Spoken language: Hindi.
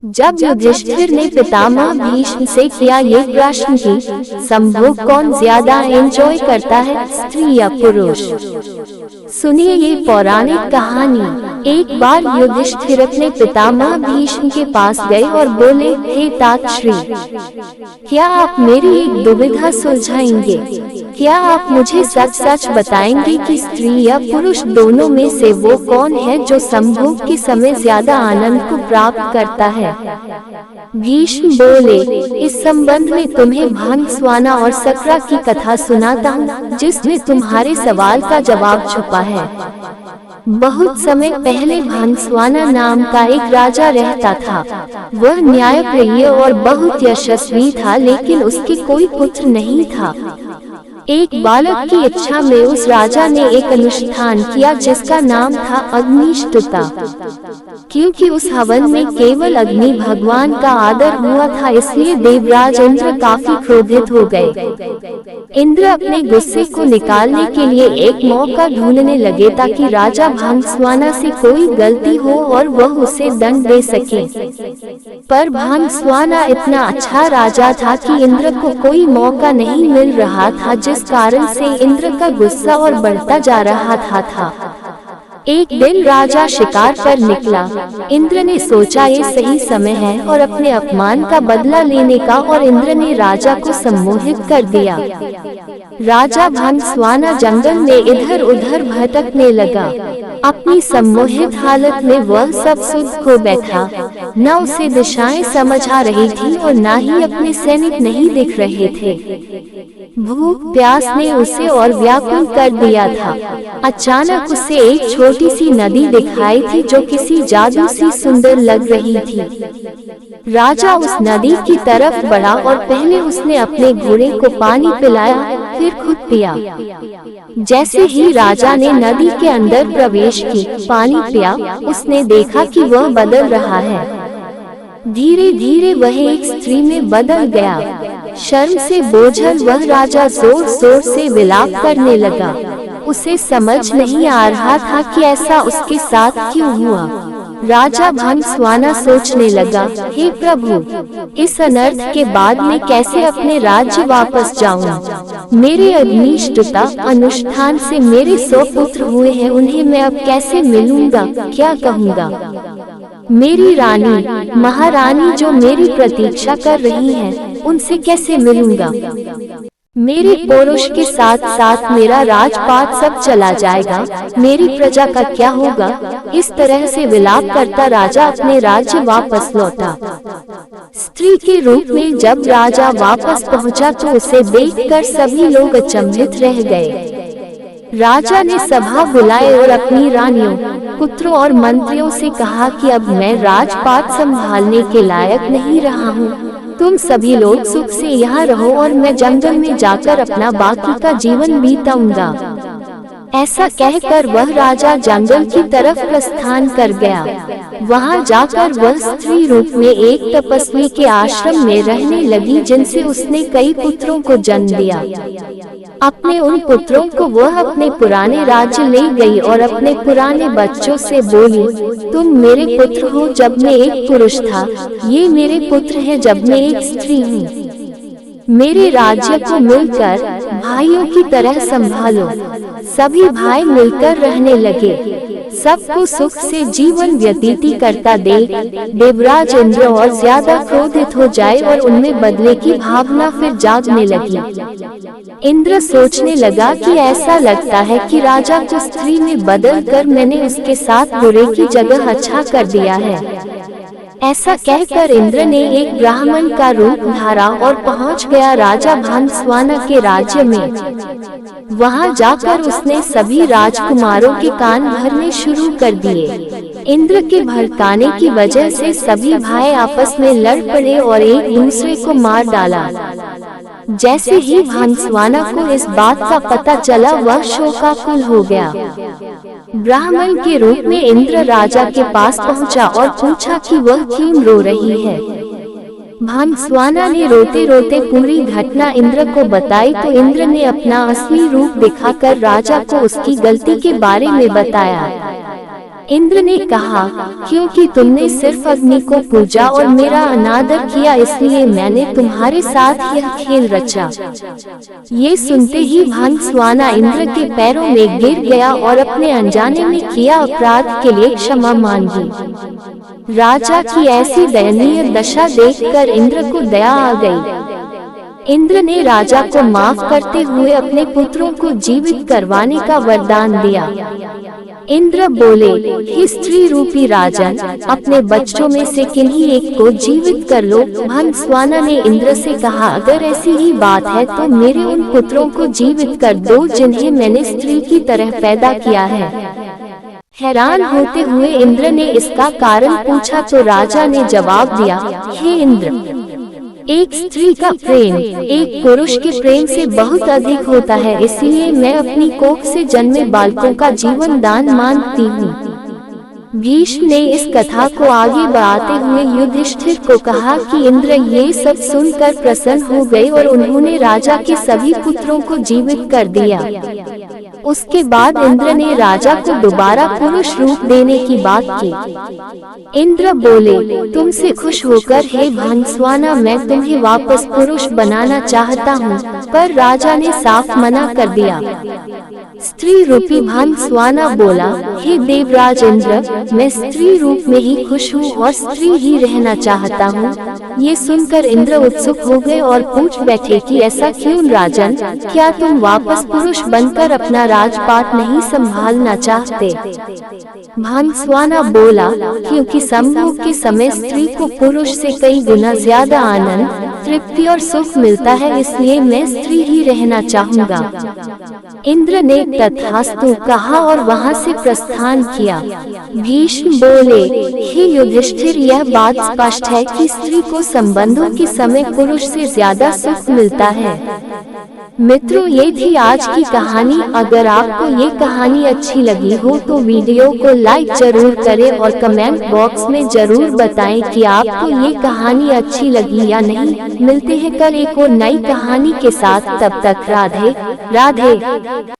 जब युधिष्ठिर ने पितामह भीष्म से किया ये प्रश्न कि संभोग कौन ज्यादा एंजॉय करता है, स्त्री या पुरुष। सुनिए ये पौराणिक कहानी। एक बार युधिष्ठिर अपने पितामह भीष्म के पास गए और बोले, हे तातश्री, क्या आप मेरी एक दुविधा सुलझाएंगे? क्या आप मुझे सच सच बताएंगे कि स्त्री या पुरुष दोनों में से वो कौन है जो संभोग के समय ज्यादा आनंद को प्राप्त करता है? भीष्म बोले, इस संबंध में तुम्हें भांगस्वाना और सक्रा की कथा सुनाता हूँ, जिसमें तुम्हारे सवाल का जवाब छुपा है। बहुत समय पहले भांगस्वाना नाम का एक राजा रहता था। वह न्यायप्रिय और बहुत यशस्वी था, लेकिन उसके कोई पुत्र नहीं था। एक बालक की इच्छा में उस राजा ने एक अनुष्ठान किया जिसका नाम था अग्निष्टुता। क्योंकि उस हवन में केवल अग्नि भगवान का आदर हुआ था, इसलिए देवराज इंद्र काफी क्रोधित हो गए। इंद्र अपने गुस्से को निकालने के लिए एक मौका ढूंढने लगे ताकि राजा भांगस्वाना से कोई गलती हो और वह उसे दंड दे सके। पर भांगस्वाना इतना अच्छा राजा था कि इंद्र को कोई मौका नहीं मिल रहा था, जिस कारण से इंद्र का गुस्सा और बढ़ता जा रहा था। एक दिन राजा शिकार पर निकला। इंद्र ने सोचा ये सही समय है और अपने अपमान का बदला लेने का, और इंद्र ने राजा को सम्मोहित कर दिया। राजा भांगस्वाना जंगल में इधर उधर भटकने लगा। अपनी सम्मोहित हालत में वह सब सुध खो बैठा। न उसे दिशाएं समझ आ रही थी और न ही अपने सैनिक नहीं दिख रहे थे। भूख प्यास ने उसे और व्याकुल कर दिया था। अचानक उसे एक छोटी सी नदी दिखाई थी जो किसी जादू सी सुंदर लग रही थी। राजा उस नदी की तरफ बढ़ा और पहले उसने अपने घोड़े को पानी पिलाया, फिर खुद पिया। जैसे ही राजा ने नदी के अंदर प्रवेश की, पानी पिया, उसने देखा कि वह बदल रहा है। धीरे धीरे वह एक स्त्री में बदल गया। शर्म से बोझल वह राजा जोर जोर से विलाप करने लगा। उसे समझ नहीं आ रहा था कि ऐसा उसके साथ क्यों हुआ। राजा भांगस्वाना सोचने लगा, हे प्रभु, इस अनर्थ के बाद मैं कैसे अपने राज्य वापस जाऊं? मेरे अग्निष्टुता अनुष्ठान से मेरे 100 पुत्र हुए हैं, उन्हें मैं अब कैसे मिलूंगा? क्या कहूँगा? मेरी रानी, महारानी जो मेरी प्रतीक्षा कर रही हैं, उनसे कैसे मिलूंगा? मेरे पौरुष के साथ साथ मेरा राजपाट सब चला जाएगा, मेरी प्रजा का क्या होगा? इस तरह से विलाप करता राजा अपने राज्य वापस लौटा। स्त्री के रूप में जब राजा वापस पहुंचा तो उसे देखकर सभी लोग अचंभित रह गए। राजा ने सभा बुलाए और अपनी रानियों, पुत्रों और मंत्रियों से कहा कि अब मैं राजपाट संभालने के लायक नहीं रहा हूँ। तुम सभी लोग सुख से यहाँ रहो और मैं जंगल में जाकर अपना बाकी का जीवन बीताऊंगा। ऐसा कहकर वह राजा जंगल की तरफ प्रस्थान कर गया। वहाँ जाकर वह स्त्री रूप में एक तपस्वी के आश्रम में रहने लगी, जिनसे उसने कई पुत्रों को जन्म दिया। अपने उन पुत्रों को वह अपने पुराने राज्य ले गई और अपने पुराने बच्चों से बोली, तुम मेरे पुत्र हो जब मैं एक पुरुष था, ये मेरे पुत्र हैं जब मैं एक स्त्री हूँ। मेरे राज्य को मिलकर भाइयों की तरह संभालो। सभी भाई मिलकर रहने लगे। सबको सुख से जीवन व्यतीत करता देख देवराज इंद्र और ज्यादा क्रोधित हो जाए और उनमें बदले की भावना फिर जागने लगी। इंद्र सोचने लगा कि ऐसा लगता है कि राजा को स्त्री में बदलकर मैंने उसके साथ बुरे की जगह अच्छा कर दिया है। ऐसा कहकर इंद्र ने एक ब्राह्मण का रूप धारा और पहुंच गया राजा भांगस्वाना के राज्य में। वहां जाकर उसने सभी राजकुमारों के कान भरने शुरू कर दिए। इंद्र के भड़काने की वजह से सभी भाई आपस में लड़ पड़े और एक दूसरे को मार डाला। जैसे ही भांगस्वाना को इस बात का पता चला, वह शोकाकुल हो गया। ब्राह्मण के रूप में इंद्र राजा के पास पहुंचा और पूछा कि वह क्यों रो रही है। भांगस्वाना ने रोते रोते पूरी घटना इंद्र को बताई तो इंद्र ने अपना असली रूप दिखाकर राजा को उसकी गलती के बारे में बताया। इंद्र ने कहा, क्योंकि तुमने सिर्फ अग्नि को पूजा और मेरा अनादर किया, इसलिए मैंने तुम्हारे साथ यह खेल रचा। ये सुनते ही भंसवाना इंद्र के पैरों में गिर गया और अपने अनजाने में किया अपराध के लिए क्षमा मांगी। राजा की ऐसी दयनीय दशा देखकर इंद्र को दया आ गई। इंद्र ने राजा को माफ करते हुए अपने पुत्रों को जीवित करवाने का वरदान दिया। इंद्र बोले, हे स्त्री रूपी राजन, अपने बच्चों में से किन्हीं एक को जीवित कर लो। भंसवाना ने इंद्र से कहा, अगर ऐसी ही बात है तो मेरे उन पुत्रों को जीवित कर दो जिन्हें मैंने स्त्री की तरह पैदा किया है। हैरान होते हुए इंद्र ने इसका कारण पूछा तो राजा ने जवाब दिया, हे इंद्र, एक स्त्री का प्रेम एक पुरुष के प्रेम से बहुत अधिक होता है, इसलिए मैं अपनी कोख से जन्मे बालकों का जीवन दान मानती हूँ। भीष्म ने इस कथा को आगे बढ़ाते हुए युधिष्ठिर को कहा कि इंद्र ये सब सुनकर प्रसन्न हो गए और उन्होंने राजा के सभी पुत्रों को जीवित कर दिया। उसके बाद इंद्र ने राजा को दोबारा पुरुष रूप देने की बात की। इंद्र बोले, तुमसे खुश होकर हे भंसवाना मैं तुम्हें वापस पुरुष बनाना चाहता हूँ, पर राजा ने साफ मना कर दिया। स्त्री रूपी भंसवाना बोला, हे देवराज इंद्र, मैं स्त्री रूप में ही खुश हूँ और स्त्री ही रहना चाहता हूँ। ये सुनकर इंद्र उत्सुक हो गए और पूछ बैठे कि ऐसा क्यों राजन, क्या तुम वापस पुरुष बनकर अपना राजपाट नहीं संभालना चाहते? भंसवाना बोला, क्योंकि संभोग के समय स्त्री को पुरुष से कई गुना ज्यादा आनंद, तृप्ति और सुख मिलता है, इसलिए मैं स्त्री ही रहना चाहूँगा। इंद्र ने तथास्तु कहा और वहाँ से प्रस्थान किया। भीष्म बोले, हे युधिष्ठिर, यह बात स्पष्ट है कि स्त्री को संबंधों के समय पुरुष से ज्यादा सुख मिलता है। मित्रों, ये थी आज की कहानी। अगर आपको ये कहानी अच्छी लगी हो तो वीडियो को लाइक जरूर करें और कमेंट बॉक्स में जरूर बताएं कि आपको ये कहानी अच्छी लगी या नहीं। मिलते हैं कल एक और नई कहानी के साथ, तब तक राधे राधे।